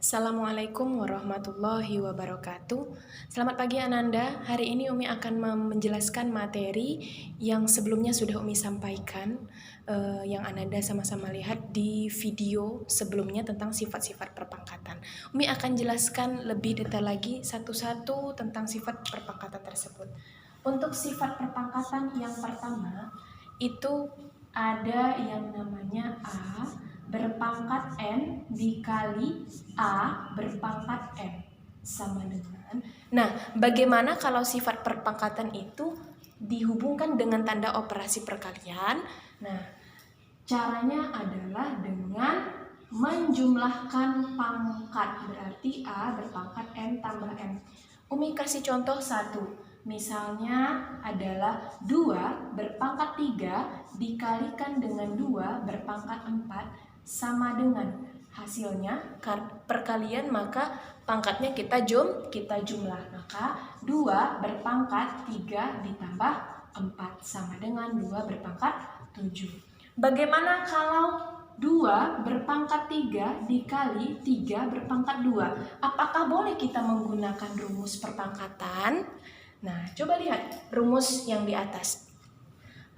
Assalamualaikum warahmatullahi wabarakatuh. Selamat pagi Ananda. Hari ini Umi akan menjelaskan materi yang sebelumnya sudah Umi sampaikan, yang Ananda sama-sama lihat di video sebelumnya tentang sifat-sifat perpangkatan. Umi akan jelaskan lebih detail lagi satu-satu tentang sifat perpangkatan tersebut. Untuk sifat perpangkatan yang pertama itu ada yang namanya A berpangkat N dikali A berpangkat M sama dengan. Nah, bagaimana kalau sifat perpangkatan itu dihubungkan dengan tanda operasi perkalian? Nah, caranya adalah dengan menjumlahkan pangkat. Berarti A berpangkat N tambah M. Umi kasih contoh satu. Misalnya adalah 2 berpangkat 3 dikalikan dengan 2 berpangkat 4 sama dengan hasilnya perkalian, maka pangkatnya kita jumlah. Maka 2 berpangkat 3 ditambah 4 sama dengan 2 berpangkat 7. Bagaimana kalau 2 berpangkat 3 dikali 3 berpangkat 2? Apakah boleh kita menggunakan rumus perpangkatan? Nah, coba lihat rumus yang di atas.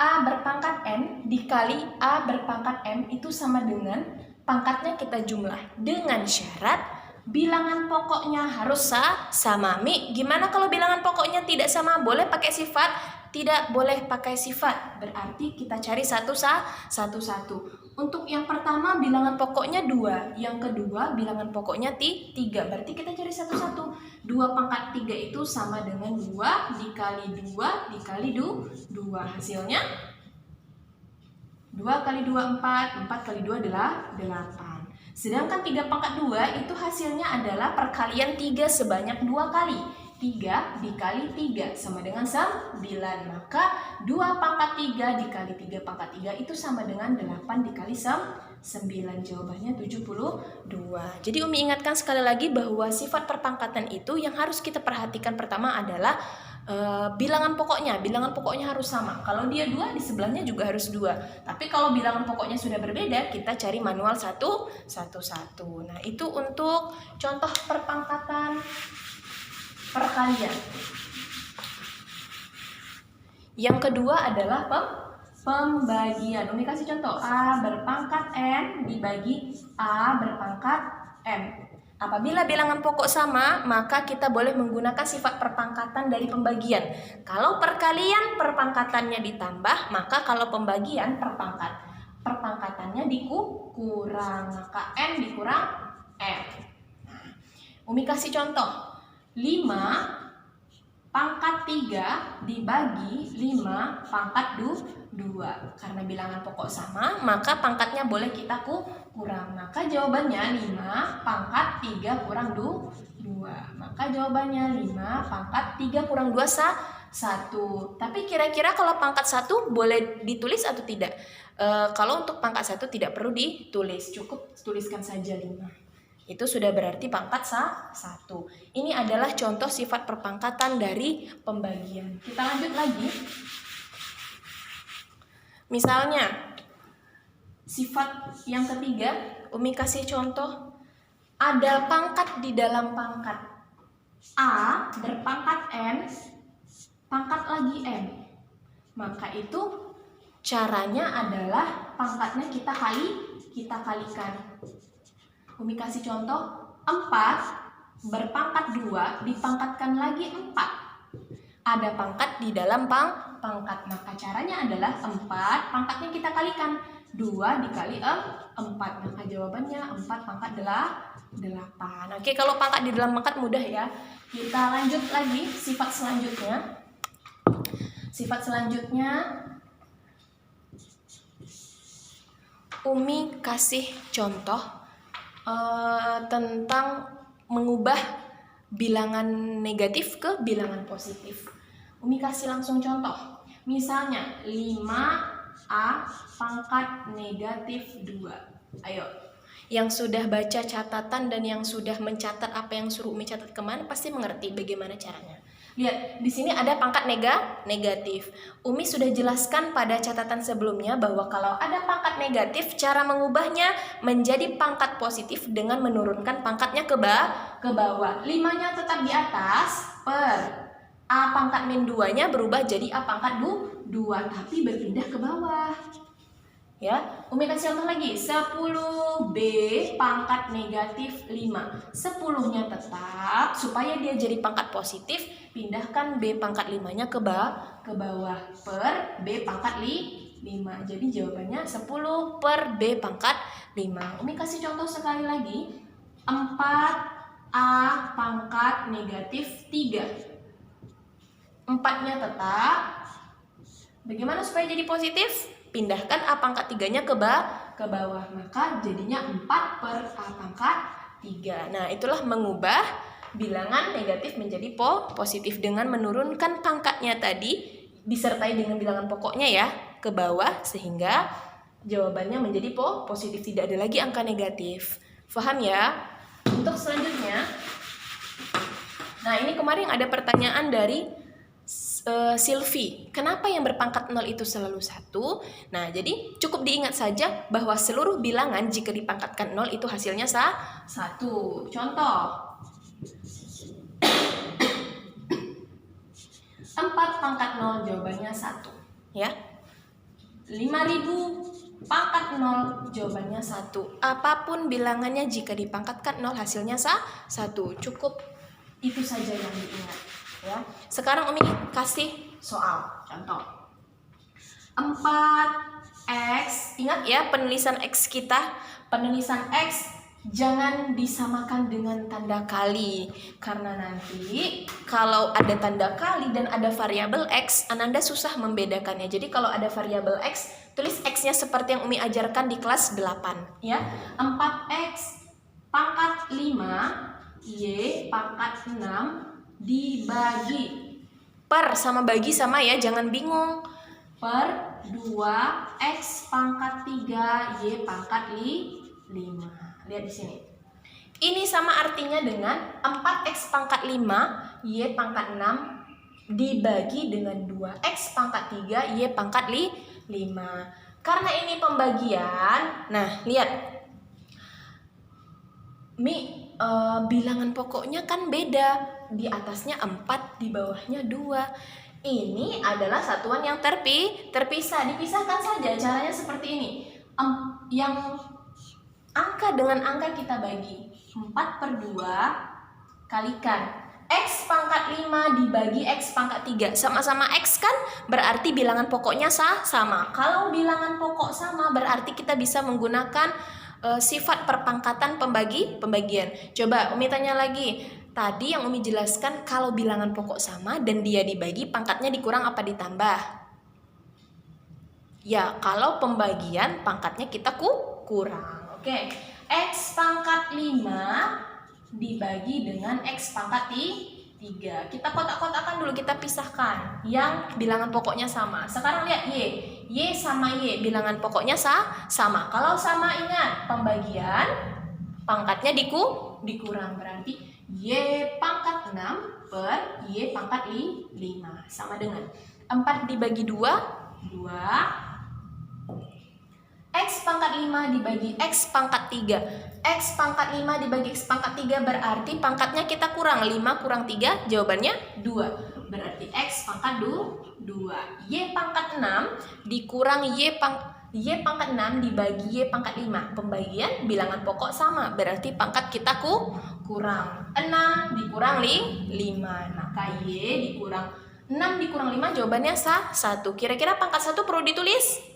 A berpangkat N dikali A berpangkat M itu sama dengan pangkatnya kita jumlah dengan syarat bilangan pokoknya harus sama. Mi, gimana kalau bilangan pokoknya tidak sama? Boleh pakai sifat? Tidak boleh pakai sifat. Berarti kita cari satu-satu. Untuk yang pertama bilangan pokoknya 2, yang kedua bilangan pokoknya 3. Berarti kita cari satu-satu. 2 pangkat 3 itu sama dengan 2 dikali 2 dikali 2. Hasilnya 2 kali 2 4, 4 kali 2 adalah 8. Sedangkan 3 pangkat 2 itu hasilnya adalah perkalian 3 sebanyak 2 kali. 3 dikali 3 sama dengan 9. Maka 2 pangkat 3 dikali 3 pangkat 3 itu sama dengan 8 dikali 9. Jawabannya 72. Jadi Umi ingatkan sekali lagi bahwa sifat perpangkatan itu yang harus kita perhatikan pertama adalah bilangan pokoknya harus sama. Kalau dia 2, di sebelahnya juga harus 2. Tapi kalau bilangan pokoknya sudah berbeda, kita cari manual satu-satu. Nah, itu untuk contoh perpangkatan perkalian. Yang kedua adalah pembagian. Umi kasih contoh. A berpangkat N dibagi A berpangkat M. Apabila bilangan pokok sama, maka kita boleh menggunakan sifat perpangkatan dari pembagian. Kalau perkalian perpangkatannya ditambah, maka kalau pembagian perpangkatannya dikurang, maka N dikurang M. Umi kasih contoh. 5 pangkat 3 dibagi 5 pangkat 2. Karena bilangan pokok sama, maka pangkatnya boleh kita kurang. Maka jawabannya 5 pangkat 3 kurang 2. Maka jawabannya 5 pangkat 3 kurang 2 1. Tapi kira-kira kalau pangkat 1 boleh ditulis atau tidak? Kalau untuk pangkat 1 tidak perlu ditulis, cukup tuliskan saja 5. Itu sudah berarti pangkat 1. Ini adalah contoh sifat perpangkatan dari pembagian. Kita lanjut lagi. Misalnya, sifat yang ketiga, Umi kasih contoh. Ada pangkat di dalam pangkat. A berpangkat N, pangkat lagi M. Maka itu caranya adalah pangkatnya kita kalikan. Umi kasih contoh, 4 berpangkat 2 dipangkatkan lagi 4. Ada pangkat di dalam pangkat. Maka caranya adalah 4 pangkatnya kita kalikan. 2 dikali 4. Maka jawabannya 4 pangkat 8. Oke, kalau pangkat di dalam pangkat mudah ya. Kita lanjut lagi sifat selanjutnya. Sifat selanjutnya Umi kasih contoh tentang mengubah bilangan negatif ke bilangan positif. Umi kasih langsung contoh. Misalnya 5A pangkat negatif 2. Ayo, yang sudah baca catatan dan yang sudah mencatat apa yang suruh Umi catat kemana pasti mengerti bagaimana caranya. Lihat, di sini ada pangkat negatif. Umi sudah jelaskan pada catatan sebelumnya bahwa kalau ada pangkat negatif, cara mengubahnya menjadi pangkat positif dengan menurunkan pangkatnya ke bawah. 5-nya tetap di atas, per A pangkat min 2-nya berubah jadi A pangkat 2, tapi berpindah ke bawah. Ya, Umi kasih contoh lagi. 10B pangkat negatif 5. 10-nya tetap, supaya dia jadi pangkat positif, pindahkan B pangkat 5-nya ke bawah, per B pangkat 5. Jadi jawabannya 10 per B pangkat 5. Umi kasih contoh sekali lagi. 4A pangkat negatif 3. 4-nya tetap. Bagaimana supaya jadi positif? Pindahkan A pangkat 3-nya ke bawah. Maka jadinya 4 per A pangkat 3. Nah, itulah mengubah bilangan negatif menjadi positif dengan menurunkan pangkatnya tadi disertai dengan bilangan pokoknya ya ke bawah, sehingga jawabannya menjadi positif, tidak ada lagi angka negatif. Paham ya? Untuk selanjutnya, nah ini kemarin ada pertanyaan dari Silvi, kenapa yang berpangkat 0 itu selalu 1? Nah, jadi cukup diingat saja bahwa seluruh bilangan jika dipangkatkan 0 itu hasilnya 1. Contoh, 4 pangkat 0 jawabannya 1, ya. 5.000 pangkat 0 jawabannya 1. Apapun bilangannya jika dipangkatkan 0 hasilnya 1. Cukup itu saja yang diingat. Ya. Sekarang Umi kasih soal contoh 4x. Ingat ya penulisan x kita. Penulisan x jangan disamakan dengan tanda kali, karena nanti kalau ada tanda kali dan ada variabel x, Ananda susah membedakannya. Jadi kalau ada variabel x, tulis x-nya seperti yang Umi ajarkan di kelas 8 ya. 4x pangkat 5 y pangkat 6 dibagi per, sama bagi sama ya, jangan bingung, per 2x pangkat 3 y pangkat 5. Lihat di sini. Ini sama artinya dengan 4x pangkat 5 y pangkat 6 dibagi dengan 2x pangkat 3 y pangkat 5. Karena ini pembagian, nah lihat bilangan pokoknya kan beda. Di atasnya 4, di bawahnya 2. Ini adalah satuan yang terpisah. Dipisahkan saja, caranya seperti ini. Yang angka dengan angka kita bagi. 4 per 2 kalikan x pangkat 5 dibagi x pangkat 3. Sama-sama x kan, berarti bilangan pokoknya sama. Kalau bilangan pokok sama, berarti kita bisa menggunakan sifat perpangkatan pembagian. Coba Umi tanya lagi. Tadi yang Umi jelaskan kalau bilangan pokok sama dan dia dibagi, pangkatnya dikurang apa ditambah? Ya, kalau pembagian pangkatnya kita kurang. Oke. X pangkat 5 dibagi dengan x pangkat 3. Kita kotak-kotakan dulu, kita pisahkan yang bilangan pokoknya sama. Sekarang lihat y. Y sama y, bilangan pokoknya sama. Kalau sama, ingat pembagian pangkatnya dikurang, berarti y pangkat 6 per y pangkat 5 sama dengan 4 dibagi 2 x pangkat 5 dibagi x pangkat 3. X pangkat 5 dibagi x pangkat 3 berarti pangkatnya kita kurang. 5 kurang 3 jawabannya 2. Berarti x pangkat 2. Y pangkat 6 dikurang y pangkat 6 dibagi y pangkat 5. Pembagian bilangan pokok sama, berarti pangkat kita kurang. 6 dikurang 5. Maka y dikurang 6 dikurang 5 jawabannya 1. Kira-kira pangkat 1 perlu ditulis?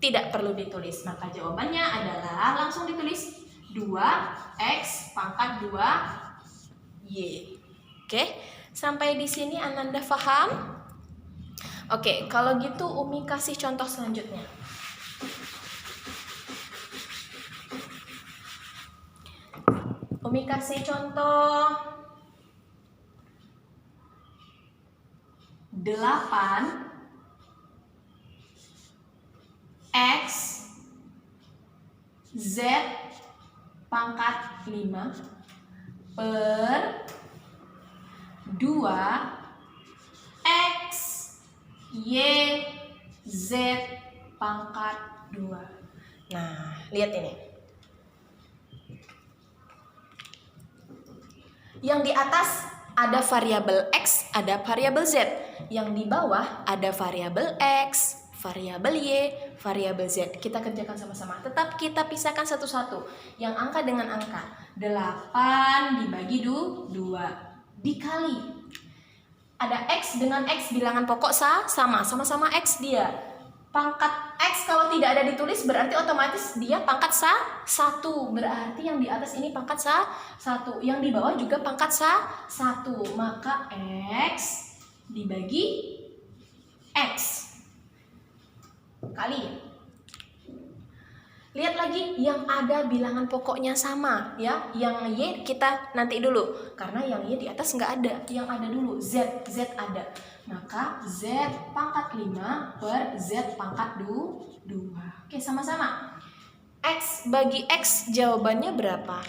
Tidak perlu ditulis. Maka jawabannya adalah langsung ditulis 2x pangkat 2y. Oke, sampai di sini Ananda paham? Oke, kalau gitu Umi kasih contoh selanjutnya. Umi kasih contoh 8 x z pangkat 5 per 2 Y, Z pangkat 2. Nah, lihat ini. Yang di atas ada variabel X, ada variabel Z. Yang di bawah ada variabel X, variabel Y, variabel Z. Kita kerjakan sama-sama. Tetap kita pisahkan satu-satu. Yang angka dengan angka. 8 dibagi 2 dikali. Ada X dengan X, bilangan pokok sama-sama X dia. Pangkat X kalau tidak ada ditulis berarti otomatis dia pangkat 1. Berarti yang di atas ini pangkat 1. Yang di bawah juga pangkat 1. Maka X dibagi X. Kali. Lihat lagi yang ada bilangan pokoknya sama ya. Yang Y kita nanti dulu karena yang Y di atas nggak ada. Yang ada dulu Z ada. Maka Z pangkat 5 per Z pangkat 2. Oke, sama-sama. X bagi X jawabannya berapa?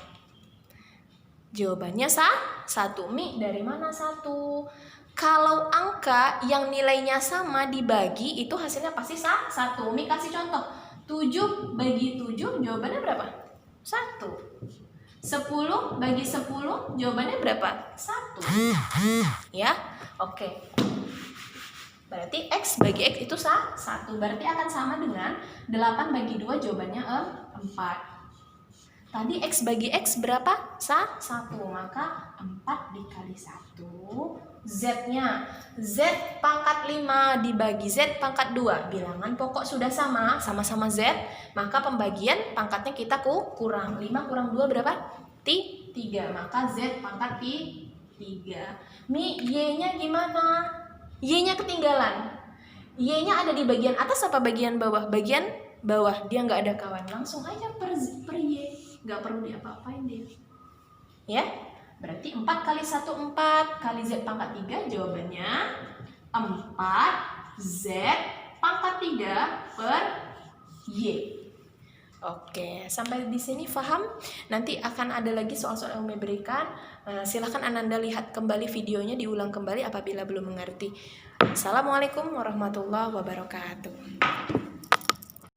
Jawabannya 1. Mi dari mana 1? Kalau angka yang nilainya sama dibagi itu hasilnya pasti 1. Mi kasih contoh. 7 bagi 7 jawabannya berapa? 1. 10 bagi 10 jawabannya berapa? 1. Ya, oke. Berarti X bagi X itu 1. Berarti akan sama dengan 8 bagi 2 jawabannya 4. Tadi X bagi X berapa? 1. Maka 4 dikali 1. Z-nya Z pangkat 5 dibagi Z pangkat 2. Bilangan pokok sudah sama-sama Z. Maka pembagian pangkatnya kita kurang. 5 kurang 2 berapa? 3. Maka Z pangkat 3. Mi, Y-nya gimana? Y-nya ketinggalan. Y-nya ada di bagian atas apa bagian bawah? Bagian bawah. Dia nggak ada kawan. Langsung aja per Y. Nggak perlu diapa-apain dia. Ya? Berarti 4 kali 1 4 kali Z pangkat 3 jawabannya 4 Z pangkat 3 per Y. Oke, sampai di sini paham? Nanti akan ada lagi soal-soal yang Umi berikan. Silahkan Ananda lihat kembali videonya, diulang kembali apabila belum mengerti. Assalamualaikum warahmatullahi wabarakatuh.